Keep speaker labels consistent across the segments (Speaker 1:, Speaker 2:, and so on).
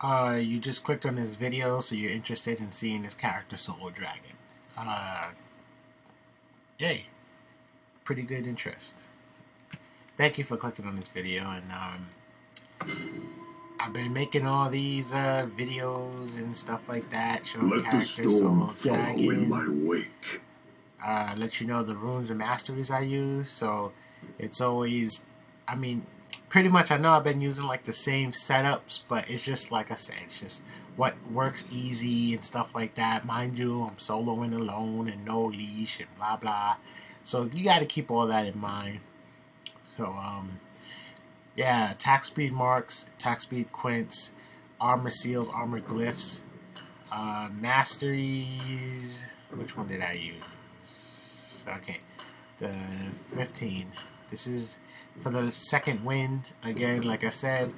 Speaker 1: You just clicked on this video, so you're interested in seeing this character Solo Dragon. Uh, Yay, pretty good interest. Thank you for clicking on this video, and I've been making all these videos and stuff like that, showing
Speaker 2: Let
Speaker 1: characters Solo Dragon.
Speaker 2: In my wake.
Speaker 1: Let you know the runes and masteries I use, so it's always, I mean, pretty much I know I've been using like the same setups, but it's just like I said, it's just what works easy and stuff like that. Mind you, I'm soloing alone and no leash and blah blah, so you got to keep all that in mind. So yeah, attack speed marks, attack speed quints, armor seals, armor glyphs, masteries. Which one did I use? Okay, the 15. This is for the second wind. Again, like I said,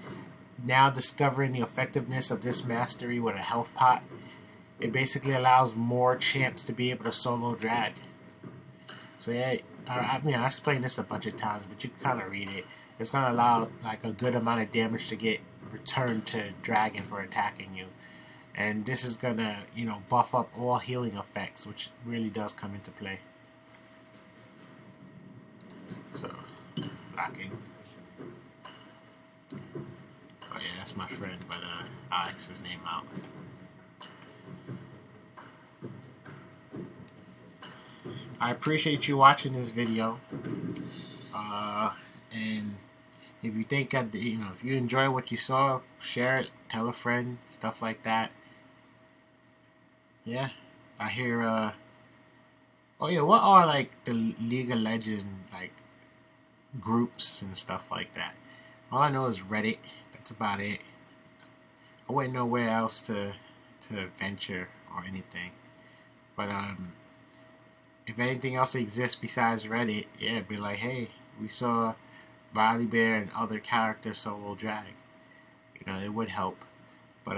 Speaker 1: now discovering the effectiveness of this mastery with a health pot. It basically allows more champs to be able to solo drag. So yeah, I mean, I explained this a bunch of times, but you can kind of read it. It's going to allow like a good amount of damage to get returned to Dragon for attacking you. And this is going to, you know, buff up all healing effects, which really does come into play. So, locking. Oh yeah, that's my friend, but I'll X his name out. I appreciate you watching this video. And if you think that, you know, if you enjoy what you saw, share it, tell a friend, stuff like that. Yeah, I hear. Oh yeah, what are like the League of Legends like groups and stuff like that? All I know is Reddit. That's about it. I wouldn't know where else to venture or anything. But if anything else exists besides Reddit, yeah, it'd be like, hey, we saw Volibear and other characters solo drag. You know, it would help. But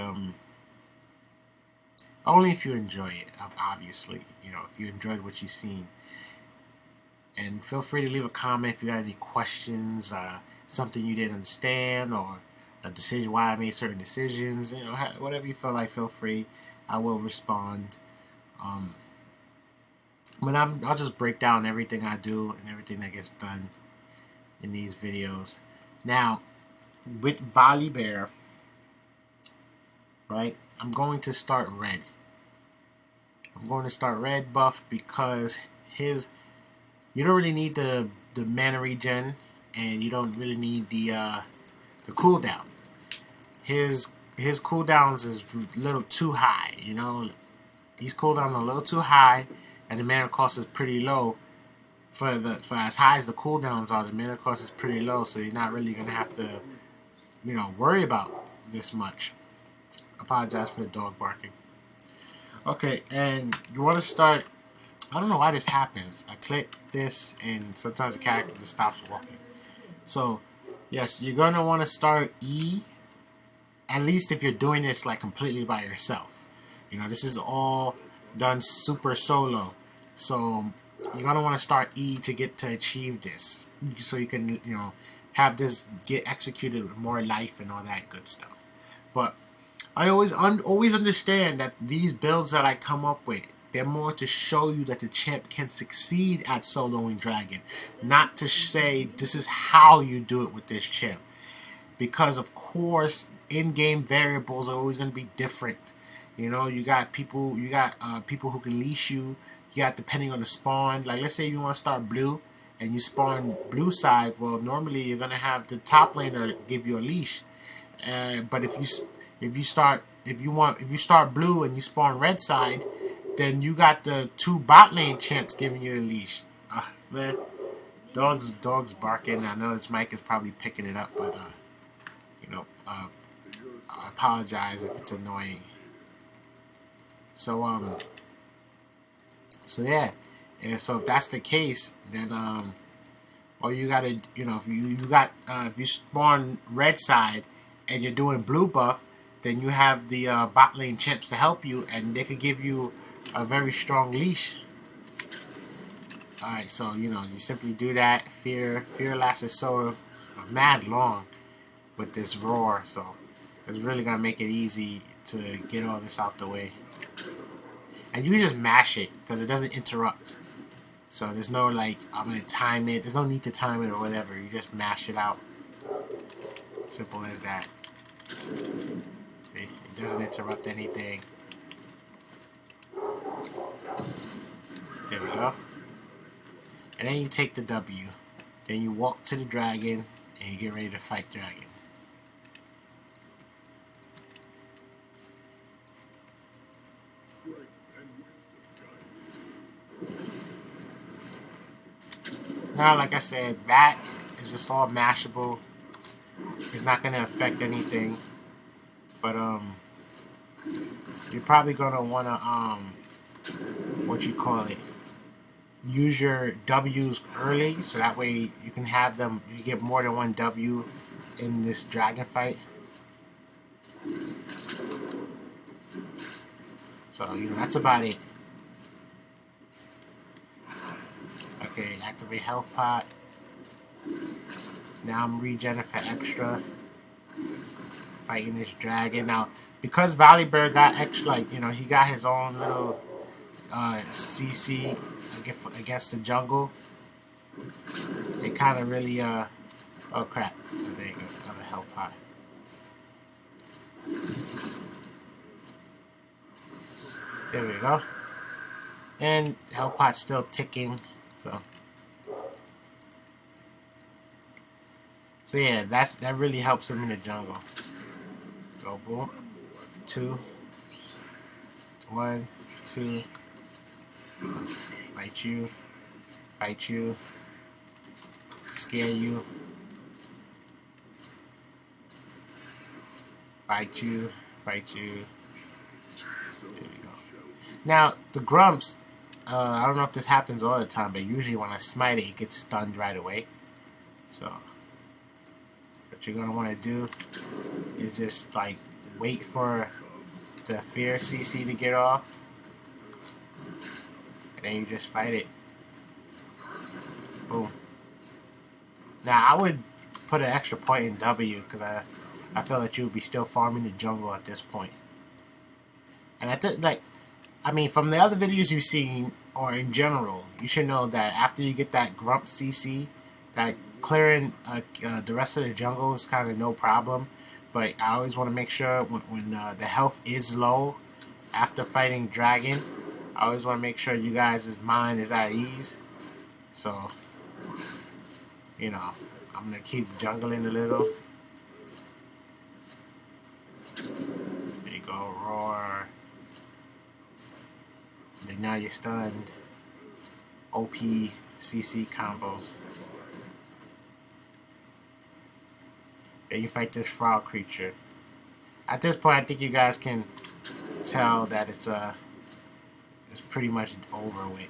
Speaker 1: only if you enjoy it, obviously. You know, if you enjoyed what you've seen. And feel free to leave a comment if you have any questions, something you didn't understand, or a decision, why I made certain decisions. You know, whatever you feel like, feel free. I will respond. But I'll just break down everything I do and everything that gets done in these videos. Now, with Volibear, right, I'm going to start red. I'm going to start red buff because you don't really need the mana regen, and you don't really need the cooldown. His cooldowns is a little too high, you know. These cooldowns are a little too high, and the mana cost is pretty low. For as high as the cooldowns are, the mana cost is pretty low, so you're not really gonna have to, you know, worry about this much. Apologize for the dog barking. Okay, and you want to start. I don't know why this happens. I click this, and sometimes the character just stops walking. So, yes, you're gonna want to start E. At least if you're doing this like completely by yourself. You know, this is all done super solo. So you're gonna want to start E to achieve this, so you can, you know, have this get executed with more life and all that good stuff. But I always understand that these builds that I come up with, they're more to show you that the champ can succeed at soloing Dragon, not to say this is how you do it with this champ. Because of course, in-game variables are always going to be different. You know, you got people who can leash you. You got, depending on the spawn. Like, let's say you want to start blue and you spawn blue side. Well, normally you're gonna have the top laner give you a leash. But if you start blue and you spawn red side, then you got the two bot lane champs giving you a leash. Man, dogs barking. I know this mic is probably picking it up, but you know, I apologize if it's annoying. So yeah, and so if that's the case, then all you gotta, you know, if you spawn red side and you're doing blue buff, then you have the bot lane champs to help you, and they could give you a very strong leash. Alright, so you know, you simply do that. Fear lasts so mad long with this roar, so It's really gonna make it easy to get all this out the way. And you can just mash it because it doesn't interrupt. So there's no like, I'm gonna time it. There's no need to time it or whatever. You just mash it out. Simple as that. See, it doesn't interrupt anything. There we go. And then you take the W. Then you walk to the dragon and you get ready to fight dragon. Now, like I said, that is just all mashable. It's not going to affect anything. But, you're probably going to want to, what you call it, use your W's early, so that way you can have them, you get more than one W in this dragon fight. So, you know, that's about it. Okay, activate health pot. Now I'm regenerating for extra. Fighting this dragon. Now, because Volibear got extra, like, you know, he got his own little CC against the jungle. It kind of really, oh crap. Oh, there you go, another health pot. There we go. And health pot's still ticking. So yeah, that really helps him in the jungle. Go boom, 2, 1, 2. Fight you, scare you, fight you. There we go. Now the grumps. I don't know if this happens all the time, but usually when I smite it, it gets stunned right away. So, what you're going to want to do is just, like, wait for the fear CC to get off. And then you just fight it. Boom. Now, I would put an extra point in W, because I feel that you would be still farming the jungle at this point. And I think, like, I mean, from the other videos you've seen, or in general, you should know that after you get that Grump CC, that clearing the rest of the jungle is kind of no problem. But I always want to make sure when the health is low after fighting dragon, I always want to make sure you guys' mind is at ease. So, you know, I'm going to keep jungling a little. There you go, roar. Then now you're stunned. OP CC combos. Then you fight this frog creature. At this point, I think you guys can tell that it's pretty much over with.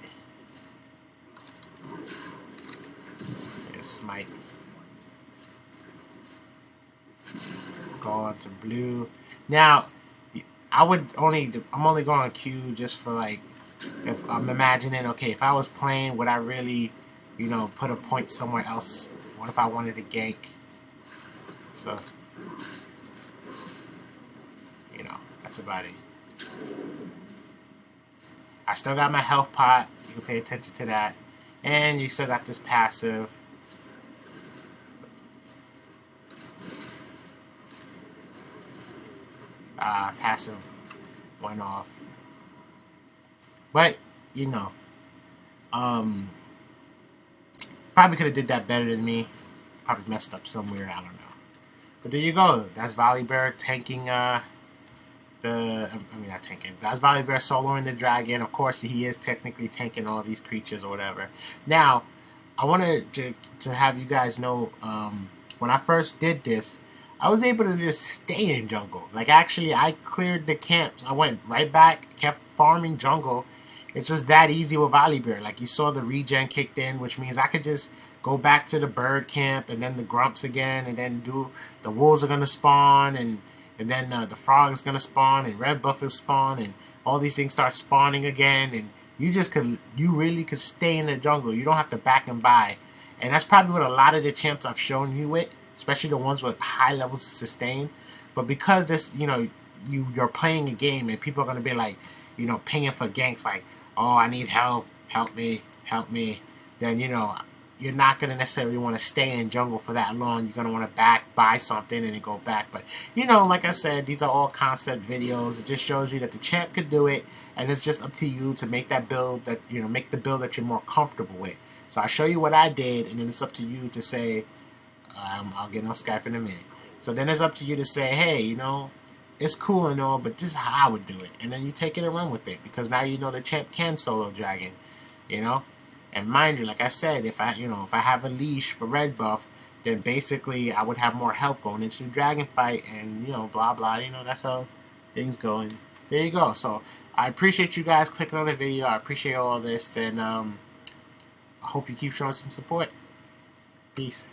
Speaker 1: There's smite. Go on to blue. Now, I'm only going on Q just for, like, if I'm imagining, okay, if I was playing, would I really, you know, put a point somewhere else? What if I wanted to gank? So, you know, that's about it. I still got my health pot. You can pay attention to that. And you still got this passive. Passive went off. But, you know, probably could have did that better than me. Probably messed up somewhere, I don't know. But there you go. That's Volibear tanking not tanking. That's Volibear soloing the dragon. Of course, he is technically tanking all these creatures or whatever. Now, I wanted to have you guys know, when I first did this, I was able to just stay in jungle. Like, actually, I cleared the camps. I went right back, kept farming jungle. It's just that easy with Volibear. Like, you saw the regen kicked in, which means I could just go back to the bird camp and then the grumps again, and then the wolves are going to spawn, and then the frog is going to spawn, and red buff will spawn, and all these things start spawning again, and you really could stay in the jungle. You don't have to back and buy. And that's probably what a lot of the champs I've shown you with, especially the ones with high levels of sustain. But because this, you're playing a game and people are gonna be like, pinging for ganks like, oh, I need help, help me, help me. Then you're not gonna necessarily want to stay in jungle for that long. You're gonna want to buy something, and then go back. But like I said, these are all concept videos. It just shows you that the champ could do it, and it's just up to you to make that build that make the build that you're more comfortable with. So I show you what I did, and then it's up to you to say, I'll get on Skype in a minute. So then it's up to you to say, hey, it's cool and all, but this is how I would do it. And then you take it and run with it, because now the champ can solo dragon, And mind you, like I said, if I have a leash for red buff, then basically I would have more help going into the dragon fight, and blah blah. That's how things go. And there you go. So I appreciate you guys clicking on the video. I appreciate all this, and I hope you keep showing some support. Peace.